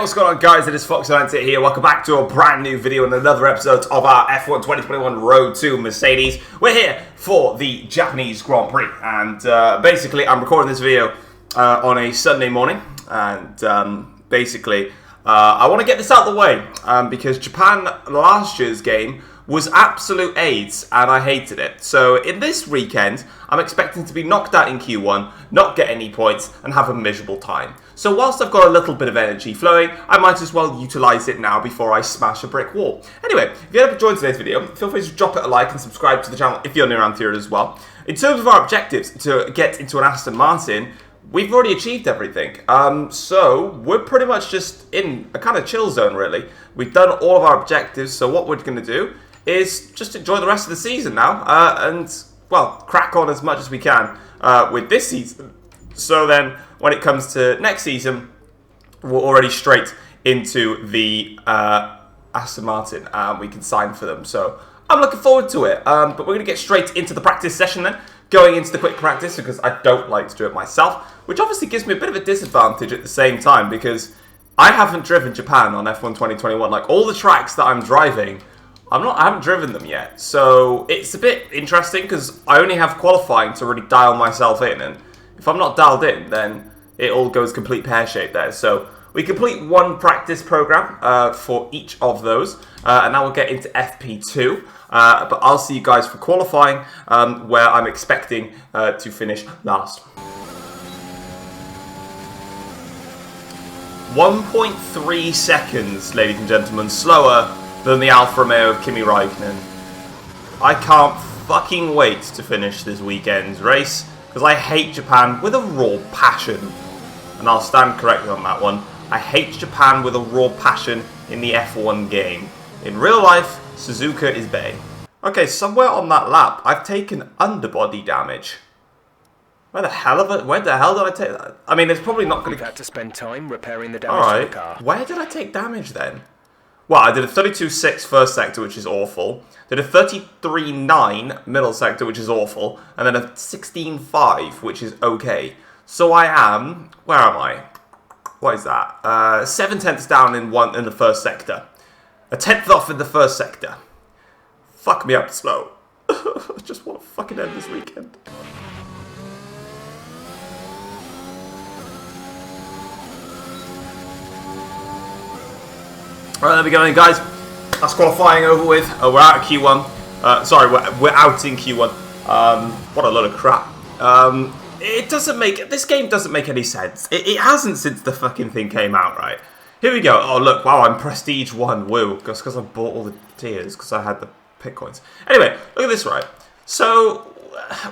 what's going on, guys? It is Fox98 here. Welcome back to a brand new video and another episode of our F1 2021 Road to Mercedes. We're here for the Japanese Grand Prix, and basically I'm recording this video on a Sunday morning, and basically I want to get this out of the way because Japan last year's game was absolute AIDS, and I hated it. So in this weekend, I'm expecting to be knocked out in Q1, not get any points, and have a miserable time. So whilst I've got a little bit of energy flowing, I might as well utilise it now before I smash a brick wall. Anyway, if you haven't enjoyed today's video, feel free to drop it a like and subscribe to the channel if you're new around here as well. In terms of our objectives to get into an Aston Martin, we've already achieved everything. So we're pretty much just in a kind of chill zone, really. We've done all of our objectives, so what we're going to do is just enjoy the rest of the season now, and, well, crack on as much as we can with this season. So then, when it comes to next season, we're already straight into the Aston Martin, and we can sign for them. So I'm looking forward to it, but we're going to get straight into the practice session then, going into the quick practice, because I don't like to do it myself, which obviously gives me a bit of a disadvantage at the same time, because I haven't driven Japan on F1 2021. Like, all the tracks that I'm driving, I haven't driven them yet, so it's a bit interesting because I only have qualifying to really dial myself in, and if I'm not dialed in, then it all goes complete pear-shaped there. So we complete one practice program for each of those, and now we'll get into FP2, but I'll see you guys for qualifying, where I'm expecting to finish last. 1.3 seconds, ladies and gentlemen, slower than the Alfa Romeo of Kimi Räikkönen. I can't fucking wait to finish this weekend's race, because I hate Japan with a raw passion. And I'll stand corrected on that one. I hate Japan with a raw passion in the F1 game. In real life, Suzuka is bae. Okay, somewhere on that lap, I've taken underbody damage. Where the hell did I take that? I mean, it's probably not going to... We've had to spend time repairing the damage to the car. Where did I take damage then? Well, I did a 32.6 first sector, which is awful. Did a 33.9 middle sector, which is awful. And then a 16.5, which is okay. So I am... Where am I? What is that? 7 tenths down in the first sector. A tenth off in the first sector. Fuck me up slow. I just want to fucking end this weekend. Alright, there we go then, guys. That's qualifying over with. We're out of Q1. Sorry, we're out in Q1. What a load of crap. It doesn't make... This game doesn't make any sense. It hasn't since the fucking thing came out, right? Here we go. Oh, look. Wow, I'm Prestige 1. Woo. Just because I bought all the tiers. Because I had the pit coins. Anyway, look at this, right? So,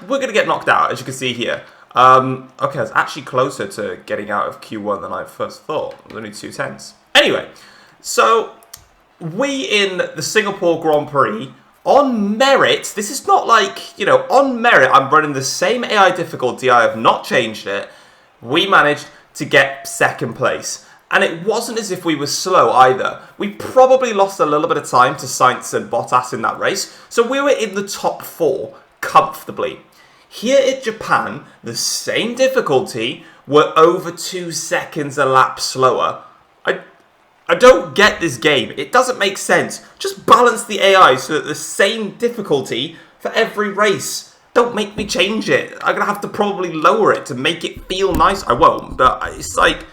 we're going to get knocked out, as you can see here. Okay, it's actually closer to getting out of Q1 than I first thought. It was only 2 tenths. Anyway... So, we in the Singapore Grand Prix, on merit, this is not like, you know, on merit, I'm running the same AI difficulty, I have not changed it, we managed to get second place. And it wasn't as if we were slow either. We probably lost a little bit of time to Sainz and Bottas in that race, so we were in the top 4 comfortably. Here in Japan, the same difficulty, we're over 2 seconds a lap slower. I don't get this game. It doesn't make sense. Just balance the AI so that the same difficulty for every race. Don't make me change it. I'm going to have to probably lower it to make it feel nice. I won't, but it's like,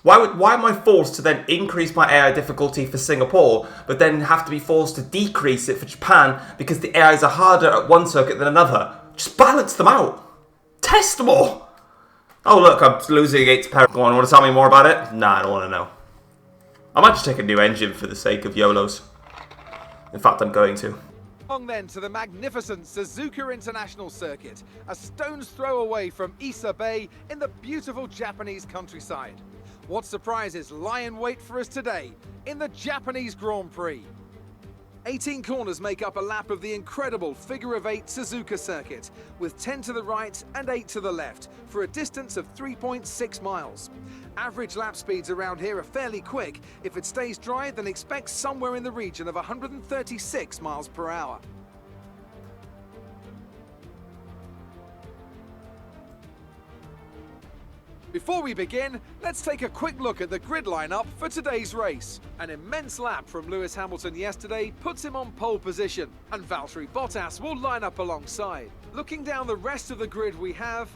why am I forced to then increase my AI difficulty for Singapore, but then have to be forced to decrease it for Japan because the AIs are harder at one circuit than another? Just balance them out. Test more. Oh, look, I'm losing against Perez. Go on, want to tell me more about it? Nah, I don't want to know. I might just take a new engine for the sake of YOLOs. In fact, I'm going to. On then to the magnificent Suzuka International Circuit, a stone's throw away from Issa Bay in the beautiful Japanese countryside. What surprises lie in wait for us today in the Japanese Grand Prix? 18 corners make up a lap of the incredible figure-of-8 Suzuka circuit, with 10 to the right and 8 to the left, for a distance of 3.6 miles. Average lap speeds around here are fairly quick. If it stays dry, then expect somewhere in the region of 136 miles per hour. Before we begin, let's take a quick look at the grid lineup for today's race. An immense lap from Lewis Hamilton yesterday puts him on pole position, and Valtteri Bottas will line up alongside. Looking down the rest of the grid, we have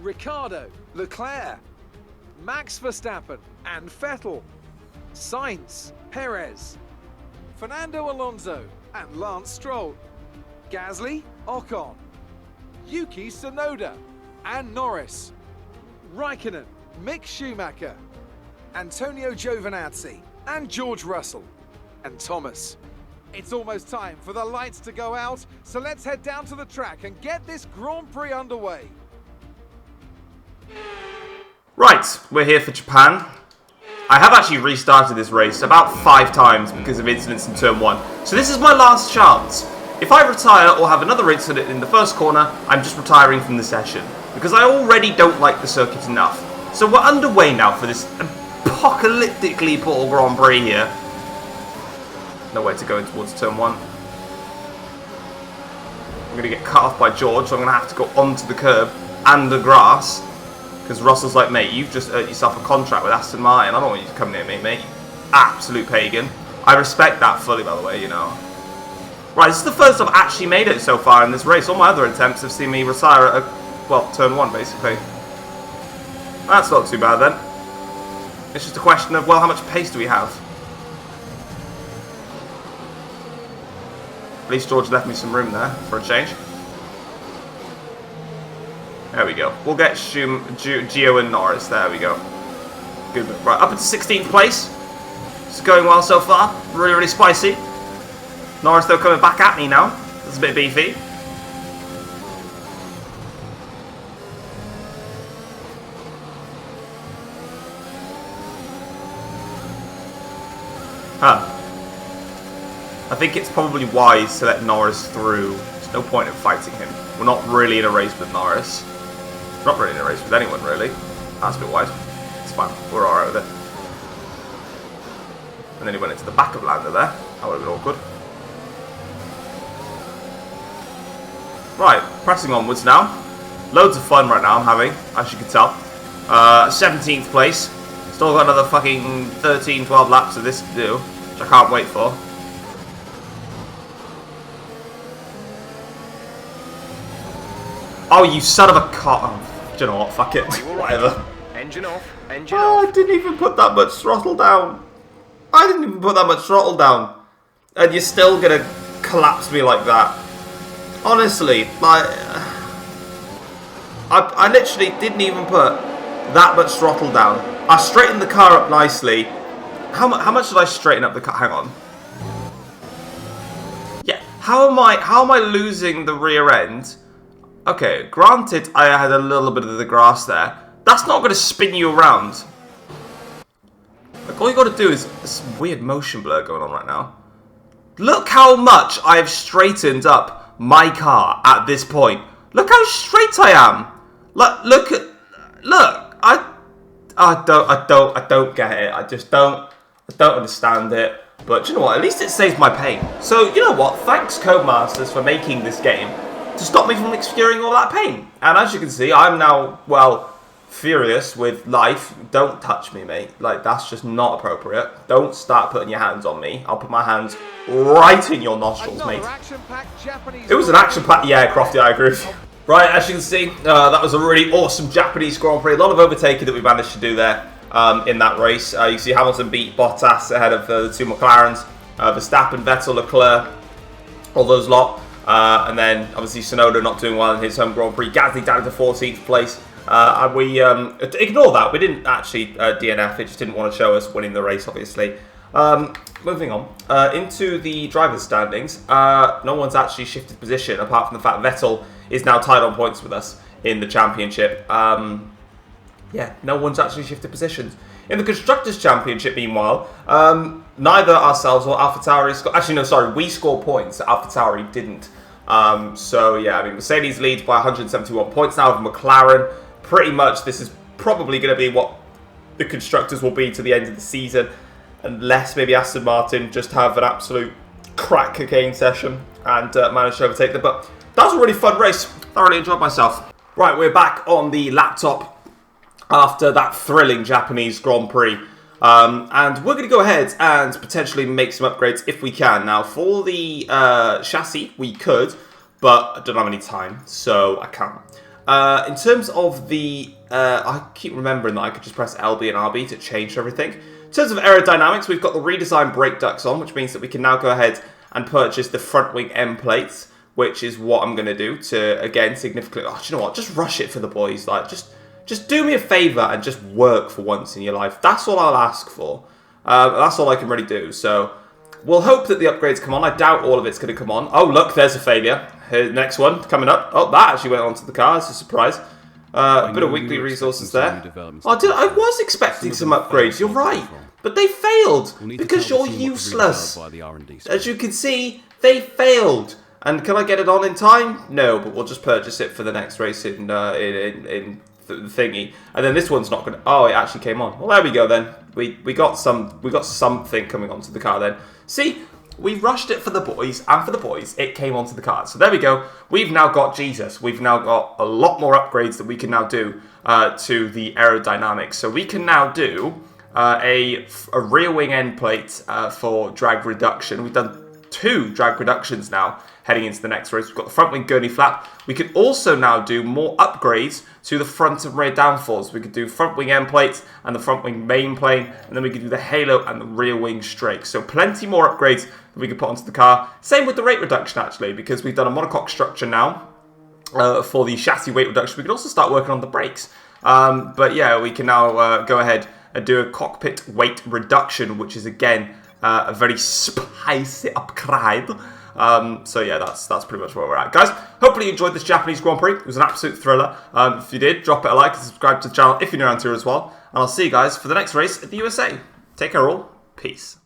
Ricciardo, Leclerc, Max Verstappen and Vettel, Sainz, Perez, Fernando Alonso and Lance Stroll, Gasly, Ocon, Yuki Tsunoda and Norris, Raikkonen, Mick Schumacher, Antonio Giovinazzi and George Russell, and Thomas. It's almost time for the lights to go out, so let's head down to the track and get this Grand Prix underway. Right, we're here for Japan. I have actually restarted this race about 5 times because of incidents in turn 1. So this is my last chance. If I retire or have another incident in the first corner, I'm just retiring from the session, because I already don't like the circuit enough. So we're underway now for this apocalyptically poor Grand Prix here. Nowhere to go in towards turn 1. I'm going to get cut off by George, so I'm going to have to go onto the curb and the grass. Because Russell's like, mate, you've just earned yourself a contract with Aston Martin. I don't want you to come near me, mate. Absolute pagan. I respect that fully, by the way, you know. Right, this is the first I've actually made it so far in this race. All my other attempts have seen me retire at, well, turn 1, basically. That's not too bad, then. It's just a question of, well, how much pace do we have? At least George left me some room there for a change. There we go. We'll get Gio and Norris. There we go. Good. Right, up into 16th place. It's going well so far. Really, really spicy. Norris, though, coming back at me now. That's a bit beefy. Huh. I think it's probably wise to let Norris through. There's no point in fighting him. We're not really in a race with Norris. Not really in a race with anyone, really. That's a bit wide. It's fine. We're alright with it. And then he went into the back of Lando there. That would have been awkward. Right, pressing onwards now. Loads of fun right now I'm having, as you can tell. 17th place. Still got another fucking 13, 12 laps of this to do, which I can't wait for. Oh, you son of a car. Oh, do you know what? Fuck it. Whatever. Engine off. Engine off. I didn't even put that much throttle down. I didn't even put that much throttle down. And you're still going to collapse me like that. Honestly, I literally didn't even put that much throttle down. I straightened the car up nicely. How much did I straighten up the car? Hang on. Yeah, how am I losing the rear end? Okay, granted I had a little bit of the grass there. That's not going to spin you around. Like, all you got to do is this weird motion blur going on right now. Look how much I've straightened up my car at this point. Look how straight I am. Look, I don't get it. I don't understand it. But you know what? At least it saves my pain. So you know what? Thanks, Codemasters, for making this game to stop me from experiencing all that pain. And as you can see, I'm now, well, furious with life. Don't touch me, mate. Like, that's just not appropriate. Don't start putting your hands on me. I'll put my hands right in your nostrils, mate. It was an action-packed... Yeah, Crofty, I agree with you. Right, as you can see, that was a really awesome Japanese Grand Prix. A lot of overtaking that we managed to do there in that race. You can see Hamilton beat Bottas ahead of the two McLarens. Verstappen, Vettel, Leclerc, all those lot. And then, obviously, Tsunoda not doing well in his home Grand Prix. Gasly down to 14th place. And we ignore that. We didn't actually DNF. It just didn't want to show us winning the race, obviously. Moving on. Into the driver's standings. No one's actually shifted position, apart from the fact Vettel is now tied on points with us in the championship. Yeah, no one's actually shifted positions. In the Constructors' Championship, meanwhile, neither ourselves or AlphaTauri scored... Actually, no, sorry, we scored points. AlphaTauri didn't. So, yeah, I mean, Mercedes leads by 171 points now over McLaren. Pretty much, this is probably going to be what the Constructors will be to the end of the season. Unless maybe Aston Martin just have an absolute crack cocaine session and manage to overtake them. But that was a really fun race. I really enjoyed myself. Right, we're back on the laptop. after that thrilling Japanese Grand Prix. And we're going to go ahead and potentially make some upgrades if we can. Now, for the chassis, we could, but I don't have any time, so I can't. In terms of the... I keep remembering that I could just press LB and RB to change everything. In terms of aerodynamics, we've got the redesigned brake ducts on, which means that we can now go ahead and purchase the front wing end plates, which is what I'm going to do to, again, significantly... Oh, do you know what? Just rush it for the boys. Like, just do me a favour and just work for once in your life. That's all I'll ask for. That's all I can really do. So we'll hope that the upgrades come on. I doubt all of it's going to come on. Oh, look, there's a failure. Here, next one coming up. Oh, that actually went onto the car. It's a surprise. A bit of weekly resources there. I was expecting some upgrades. You're right. But they failed because you're useless. As you can see, they failed. And can I get it on in time? No, but we'll just purchase it for the next race in the thingy. And then this one's not going to... Oh, it actually came on. Well, there we go then. We got something coming onto the car then. See, we rushed it for the boys, and for the boys, it came onto the car. So there we go. We've now got Jesus. We've now got a lot more upgrades that we can now do to the aerodynamics. So we can now do a rear wing end plate for drag reduction. We've done 2 drag reductions now heading into the next race. We've got the front wing gurney flap. We could also now do more upgrades to the front and rear downforce. We could do front wing end plates and the front wing main plane, and then we could do the halo and the rear wing strakes. So plenty more upgrades that we could put onto the car. Same with the rate reduction actually, because we've done a monocoque structure now for the chassis weight reduction. We could also start working on the brakes. But yeah, we can now go ahead and do a cockpit weight reduction, which is again a very spicy upgrade. So yeah, that's pretty much where we're at. Guys, hopefully you enjoyed this Japanese Grand Prix. It was an absolute thriller. If you did, drop it a like and subscribe to the channel if you're new around here as well. And I'll see you guys for the next race at the USA. Take care all. Peace.